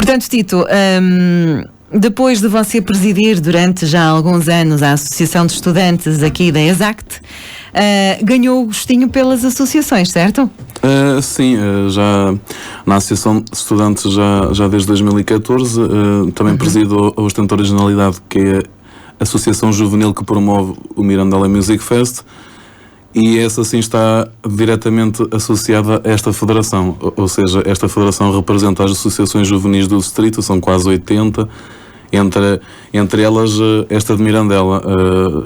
Portanto, Tito, depois de você presidir durante já alguns anos a Associação de Estudantes aqui da ESACT, ganhou o gostinho pelas associações, certo? Sim, já na Associação de Estudantes já desde 2014, também presido a Ostenta Originalidade, que é a associação juvenil que promove o Mirandela Music Fest, e essa sim está diretamente associada a esta federação, ou seja, esta federação representa as associações juvenis do distrito, são quase 80, entre elas esta de Mirandela,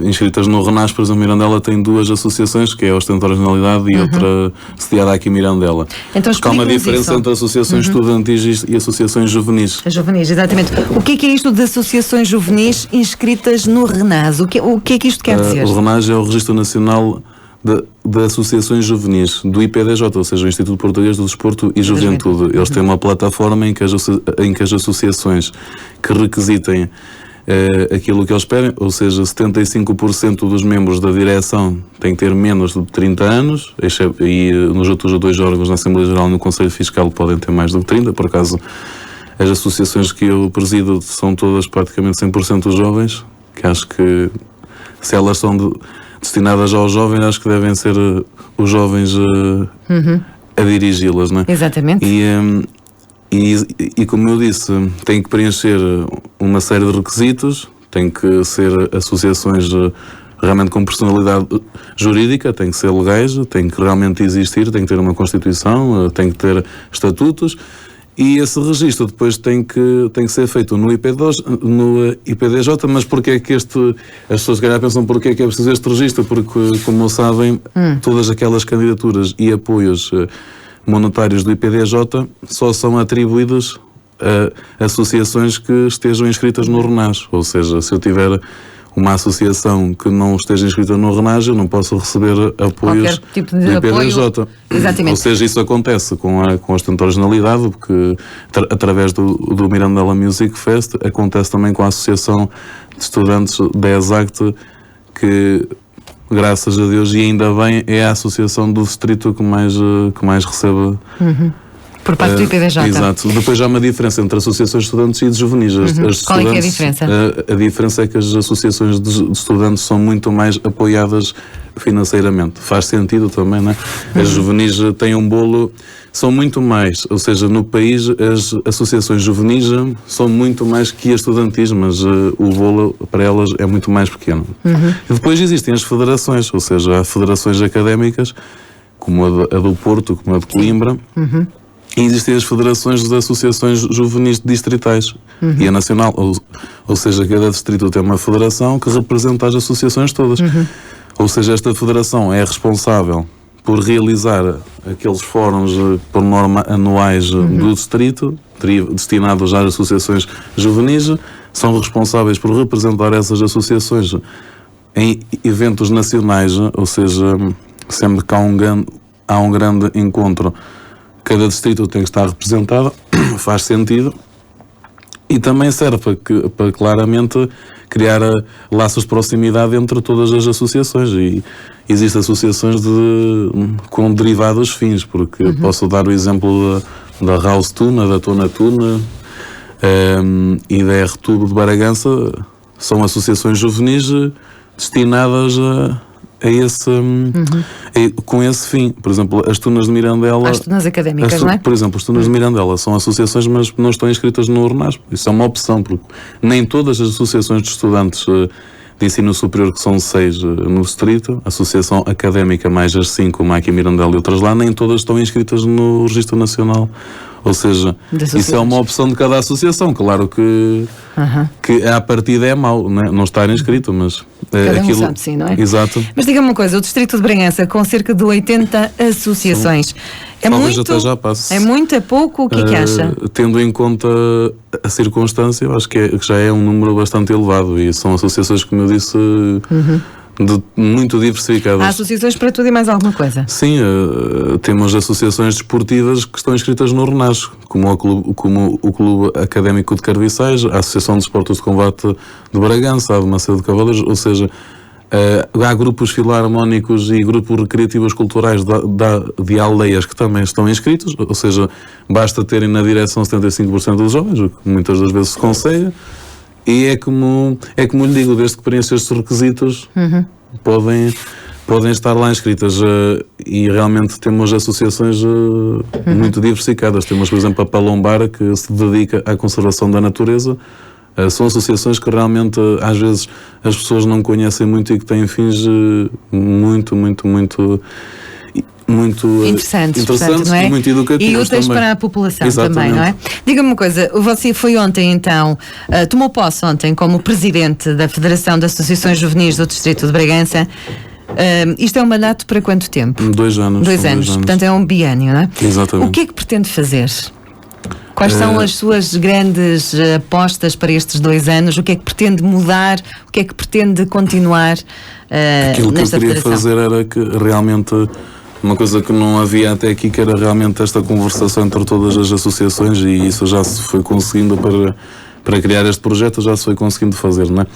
inscritas no RENAS. Por exemplo, Mirandela tem duas associações, que é a Ostenta Originalidade e outra sediada aqui em Mirandela. Então, porque há uma diferença entre associações estudantis e associações juvenis. As juvenis, exatamente. O que é isto de associações juvenis inscritas no RENAS? O que é que isto quer dizer? O RENAS é o Registro Nacional de Associações Juvenis, do IPDJ, ou seja, o Instituto Português do Desporto e Juventude. Eles têm uma plataforma em que as associações que requisitem aquilo que eles pedem, ou seja, 75% dos membros da direção têm que ter menos de 30 anos, e nos outros dois órgãos, na Assembleia Geral e no Conselho Fiscal, podem ter mais do que 30. Por acaso, as associações que eu presido são todas praticamente 100% jovens, que acho que se elas são destinadas aos jovens, acho que devem ser os jovens a dirigi-las, não é? Exatamente. E como eu disse, tem que preencher uma série de requisitos, tem que ser associações realmente com personalidade jurídica, tem que ser legais, tem que realmente existir, tem que ter uma Constituição, tem que ter estatutos. E esse registro depois tem que ser feito no IPDJ, mas porque é que as pessoas se calhar pensam porque é que é preciso este registro? Porque, como sabem, todas aquelas candidaturas e apoios monetários do IPDJ só são atribuídos a associações que estejam inscritas no RENAS. Ou seja, se eu tiver uma associação que não esteja inscrita no RENAS, eu não posso receber apoios tipo de do IPDJ. Apoio. Exatamente. Ou seja, isso acontece com a Ostenta Originalidade, porque através do Mirandela Music Fest, acontece também com a Associação de Estudantes da ESACT, que, graças a Deus, e ainda bem, é a associação do distrito que mais recebe. Por parte do IPDJ. Exato. Depois há uma diferença entre associações de estudantes e de juvenis. Qual é que é a diferença? A diferença é que as associações de estudantes são muito mais apoiadas financeiramente. Faz sentido também, não é? As juvenis têm um bolo, são muito mais, ou seja, no país as associações juvenis são muito mais que as estudantis, mas o bolo para elas é muito mais pequeno. E depois existem as federações, ou seja, há federações académicas, como a do Porto, como a de Coimbra, e existem as federações de associações juvenis distritais e a nacional, ou seja, cada distrito tem uma federação que representa as associações todas. Ou seja, esta federação é responsável por realizar aqueles fóruns por norma anuais do distrito, destinados às associações juvenis, são responsáveis por representar essas associações em eventos nacionais, ou seja, sempre que há um grande encontro, cada distrito tem que estar representado, faz sentido, e também serve para claramente criar laços de proximidade entre todas as associações, e existem associações com derivados fins, porque posso dar o exemplo da House Tuna, da Tona Tuna e da R-Tube de Baragança, são associações juvenis destinadas com esse fim. Por exemplo, as Tunas de Mirandela... As Tunas académicas, não é? Por exemplo, as Tunas de Mirandela são associações, mas não estão inscritas no RENAS. Isso é uma opção, porque nem todas as associações de estudantes de ensino superior, que são 6 no distrito, a Associação Académica mais as 5, como aqui em Mirandela e outras lá, nem todas estão inscritas no Registro Nacional. Ou seja, isso é uma opção de cada associação. Claro que à partida é mau, não estar inscrito, mas cada um sabe, sim, não é? Exato. Mas diga-me uma coisa, o distrito de Bragança, com cerca de 80 associações, é muito? Até já passo. É muito? É pouco? O que é que acha? Tendo em conta a circunstância, eu acho que já é um número bastante elevado, e são associações, como eu disse, muito diversificadas. Há associações para tudo e mais alguma coisa? Sim, temos associações desportivas que estão inscritas no RENAS, como o Clube Académico de Cardiçais, a Associação de Desportos de Combate de Bragança, a de Macedo de Cavaleiros, ou seja, Há grupos filarmónicos e grupos recreativos culturais de aldeias que também estão inscritos, ou seja, basta terem na direção 75% dos jovens, o que muitas das vezes se consegue, e é como lhe digo, desde que preenchem estes requisitos, podem estar lá inscritas, e realmente temos associações muito diversificadas. Temos, por exemplo, a Palombar, que se dedica à conservação da natureza. São associações que realmente às vezes as pessoas não conhecem muito e que têm fins muito interessantes portanto, não é? E muito educativos e úteis também para a população. Exatamente. Também, não é? Diga-me uma coisa, você foi ontem então, tomou posse ontem como presidente da Federação de Associações Juvenis do Distrito de Bragança. Isto é um mandato para quanto tempo? 2 anos. 2 anos, portanto é um biênio, não é? Exatamente. O que é que pretende fazer? Quais são as suas grandes apostas para estes 2 anos? O que é que pretende mudar? O que é que pretende continuar Aquilo que eu queria federação? fazer era que realmente, uma coisa que não havia até aqui, que era realmente esta conversação entre todas as associações, e isso já se foi conseguindo para criar este projeto, já se foi conseguindo fazer, não é?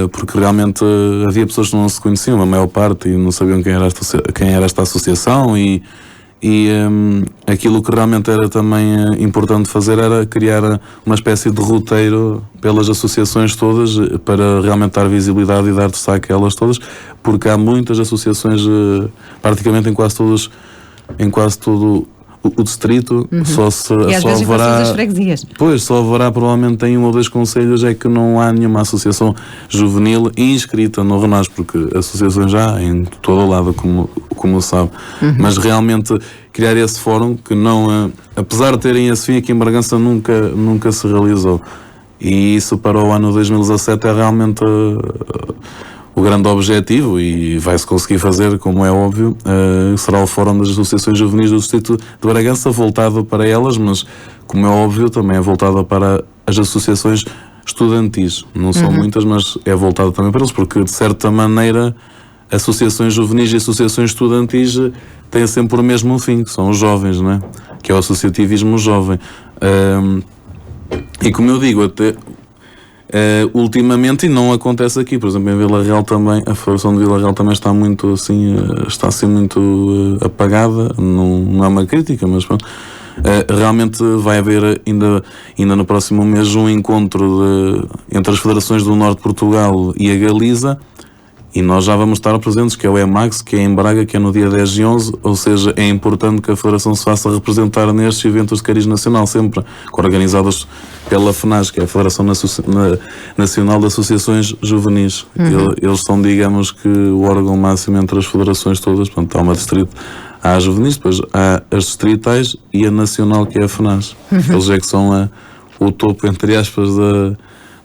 Porque realmente havia pessoas que não se conheciam, a maior parte, e não sabiam quem era esta associação, e aquilo que realmente era também importante fazer era criar uma espécie de roteiro pelas associações todas, para realmente dar visibilidade e dar destaque a elas todas, porque há muitas associações, praticamente em quase todo o distrito, só haverá, só haverá provavelmente em 1 ou 2 concelhos é que não há nenhuma associação juvenil inscrita no RENAS, porque associações já há em todo o lado, como sabe. Mas realmente criar esse fórum, que não, apesar de terem esse fim, aqui em Bragança nunca se realizou, e isso para o ano 2017 é realmente o grande objetivo, e vai-se conseguir fazer, como é óbvio. Será o Fórum das Associações Juvenis do Distrito de Bragança, voltado para elas, mas, como é óbvio, também é voltado para as associações estudantis. Não são muitas, mas é voltado também para eles, porque, de certa maneira, associações juvenis e associações estudantis têm sempre o mesmo fim, que são os jovens, não é? Que é o associativismo jovem. E como eu digo, até ultimamente, e não acontece aqui, por exemplo, em Vila Real também, a Federação de Vila Real também está muito assim, está assim muito apagada. Não é uma crítica, mas pronto. Realmente vai haver ainda no próximo mês um encontro entre as federações do Norte de Portugal e a Galiza, e nós já vamos estar presentes, que é o EMAX, que é em Braga, que é no dia 10 e 11, ou seja, é importante que a Federação se faça representar nestes eventos de cariz nacional, sempre organizados pela FNAS, que é a Federação Nacional de Associações Juvenis. Eles são, digamos que, o órgão máximo entre as federações todas. Portanto, há as juvenis, depois há as distritais e a nacional, que é a FNAS. Eles é que são o topo, entre aspas,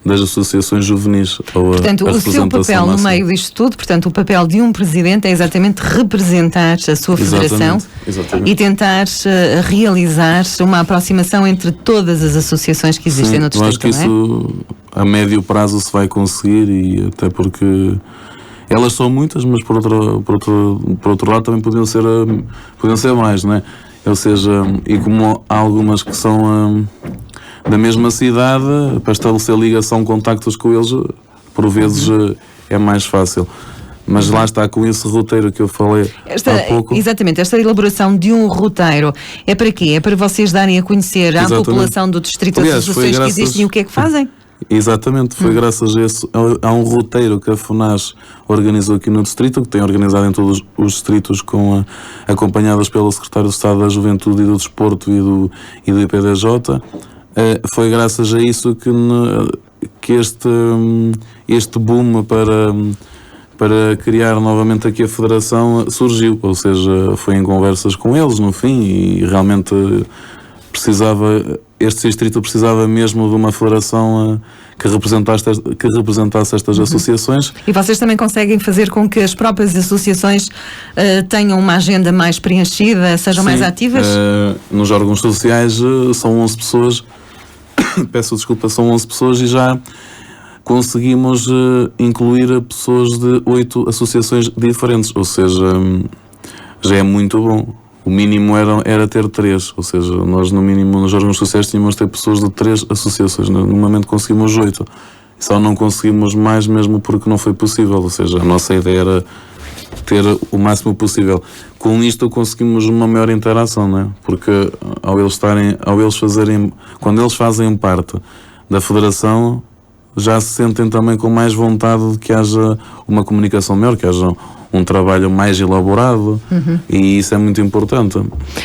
das associações juvenis. Portanto, o seu papel no meio disto tudo, portanto, o papel de um presidente é exatamente representar a sua federação. Exatamente. E tentar realizar uma aproximação entre todas as associações que existem no distrito. Eu acho que isso a médio prazo se vai conseguir, e até porque elas são muitas, mas por outro lado também podiam ser mais, não é? Ou seja, e como há algumas que são da mesma cidade, para estabelecer ligação, contactos com eles, por vezes é mais fácil. Mas lá está, com esse roteiro que eu falei há pouco. Exatamente, esta elaboração de um roteiro é para quê? É para vocês darem a conhecer à população do distrito as associações que existem e o que é que fazem? Exatamente, foi graças a um roteiro que a FNAS organizou aqui no distrito, que tem organizado em todos os distritos, acompanhadas pelo Secretário de Estado da Juventude e do Desporto e do IPDJ. Foi graças a isso que este boom para criar novamente aqui a Federação surgiu. Ou seja, foi em conversas com eles no fim, e realmente este distrito precisava mesmo de uma federação que representasse estas associações. E vocês também conseguem fazer com que as próprias associações tenham uma agenda mais preenchida, sejam mais ativas? Nos órgãos sociais são 11 pessoas, peço desculpa, são 11 pessoas, e já conseguimos incluir pessoas de 8 associações diferentes, ou seja, já é muito bom. O mínimo era ter 3, ou seja, nós no mínimo nos órgãos sociais tínhamos de ter pessoas de 3 associações. No momento conseguimos 8. Só não conseguimos mais mesmo porque não foi possível, ou seja, a nossa ideia era ter o máximo possível. Com isto conseguimos uma maior interação, não é? Porque quando eles fazem parte da federação, já se sentem também com mais vontade de que haja uma comunicação maior, que haja um trabalho mais elaborado, e isso é muito importante.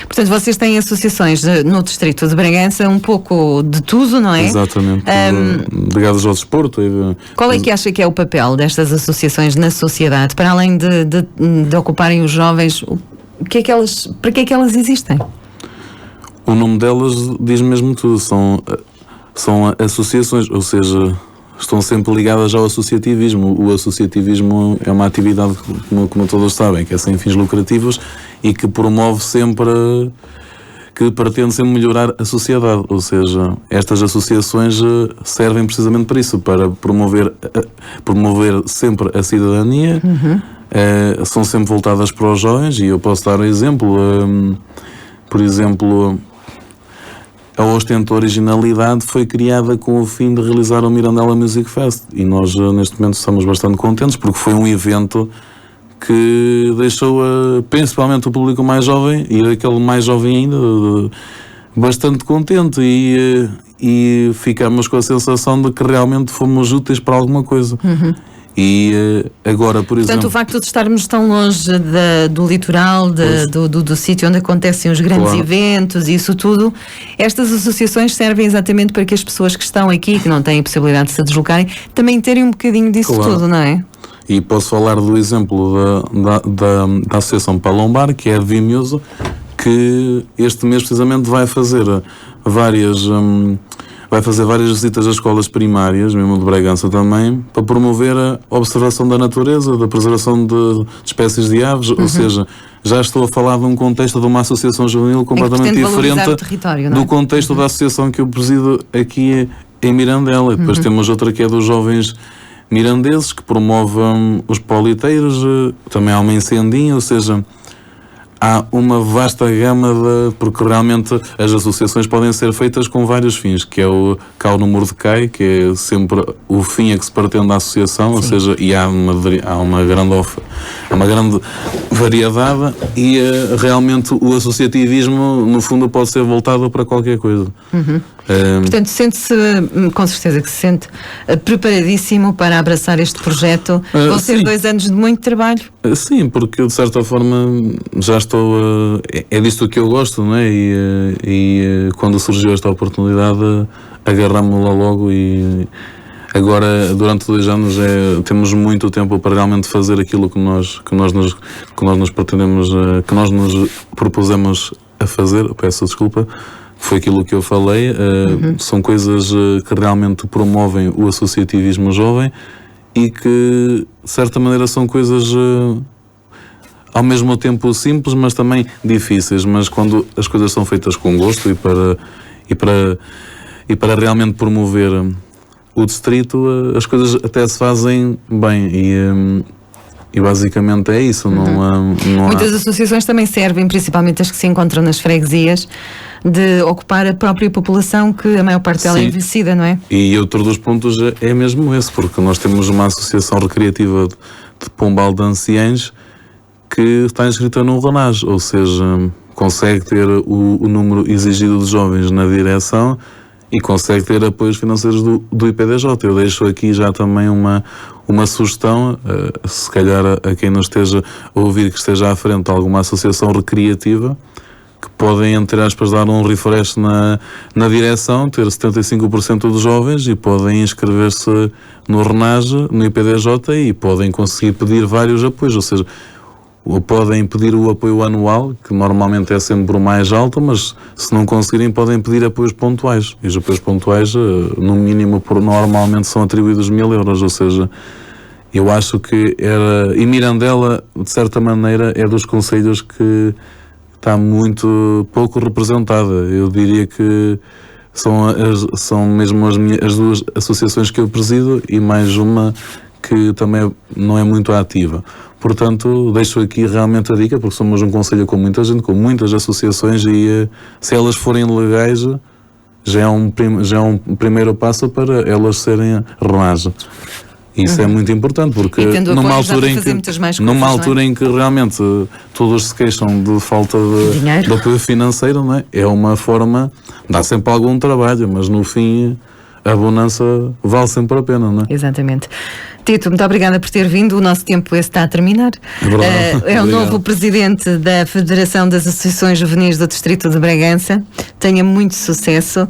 Portanto, vocês têm associações no distrito de Bragança, um pouco de tudo, não é? Exatamente, ligadas ao desporto. Qual é que acha que é o papel destas associações na sociedade, para além de ocuparem os jovens, para que é que elas existem? O nome delas diz mesmo tudo, são associações, ou seja, estão sempre ligadas ao associativismo. O associativismo é uma atividade, como todos sabem, que é sem fins lucrativos e que promove sempre, que pretende sempre melhorar a sociedade. Ou seja, estas associações servem precisamente para isso, para promover sempre a cidadania, são sempre voltadas para os jovens, e eu posso dar um exemplo. Por exemplo, a Ostento Originalidade foi criada com o fim de realizar o Mirandela Music Fest, e nós neste momento estamos bastante contentes porque foi um evento que deixou principalmente o público mais jovem, e aquele mais jovem ainda, bastante contente, e ficamos com a sensação de que realmente fomos úteis para alguma coisa. E agora, por exemplo... Portanto, o facto de estarmos tão longe do litoral, do sítio onde acontecem os grandes eventos e isso tudo, estas associações servem exatamente para que as pessoas que estão aqui, que não têm a possibilidade de se deslocarem, também terem um bocadinho disso tudo, não é? E posso falar do exemplo da Associação Palombar, que é a Vimioso, que este mês precisamente vai fazer várias visitas às escolas primárias, mesmo de Bragança também, para promover a observação da natureza, da preservação de espécies de aves, ou seja, já estou a falar de um contexto de uma associação juvenil completamente diferente do contexto da associação que eu presido aqui em Mirandela. E depois temos outra que é dos jovens mirandeses, que promovem os politeiros, também há uma incendinha, ou seja, há uma vasta gama porque realmente as associações podem ser feitas com vários fins, que é o Cau no Mordecai, que é sempre o fim a que se pretende a associação. Sim. Ou seja, e há uma grande variedade, e realmente o associativismo no fundo pode ser voltado para qualquer coisa. Portanto, sente-se, com certeza que se sente preparadíssimo para abraçar este projeto. Vão ser 2 anos de muito trabalho. Sim, porque de certa forma já estou, é disto que eu gosto, não é? E quando surgiu esta oportunidade, agarramo-la logo, e agora durante 2 anos temos muito tempo para realmente fazer aquilo que nós nos pretendemos, que nós nos propusemos a fazer. Peço desculpa. Foi aquilo que eu falei, são coisas que realmente promovem o associativismo jovem, e que, de certa maneira, são coisas ao mesmo tempo simples, mas também difíceis. Mas quando as coisas são feitas com gosto e para realmente promover o distrito, as coisas até se fazem bem. E basicamente é isso. Muitas associações também servem, principalmente as que se encontram nas freguesias, de ocupar a própria população, que a maior parte dela é envelhecida, não é? E outro dos pontos é mesmo esse, porque nós temos uma associação recreativa de Pombal de Anciães que está inscrita no RONAS, ou seja, consegue ter o número exigido de jovens na direção e consegue ter apoios financeiros do IPDJ. Eu deixo aqui já também uma sugestão, se calhar a quem não esteja a ouvir, que esteja à frente de alguma associação recreativa, que podem, entre aspas, dar um refresh na direção, ter 75% dos jovens, e podem inscrever-se no RENAGE, no IPDJ, e podem conseguir pedir vários apoios, ou seja, podem pedir o apoio anual, que normalmente é sempre o mais alto, mas se não conseguirem podem pedir apoios pontuais, e os apoios pontuais no mínimo normalmente são atribuídos 1.000 euros, ou seja, eu acho que e Mirandela, de certa maneira, é dos concelhos que está muito pouco representada. Eu diria que são mesmo as 2 associações que eu presido, e mais uma que também não é muito ativa. Portanto, deixo aqui realmente a dica, porque somos um concelho com muita gente, com muitas associações, e se elas forem legais, já é um primeiro passo para elas serem RNAs. Isso é muito importante, porque numa altura em que realmente todos se queixam de falta de apoio financeiro, não é? É uma forma, dá sempre algum trabalho, mas no fim a bonança vale sempre a pena, não é? Exatamente. Tito, muito obrigada por ter vindo. O nosso tempo está a terminar. É o novo presidente da Federação das Associações Juvenis do Distrito de Bragança. Tenha muito sucesso.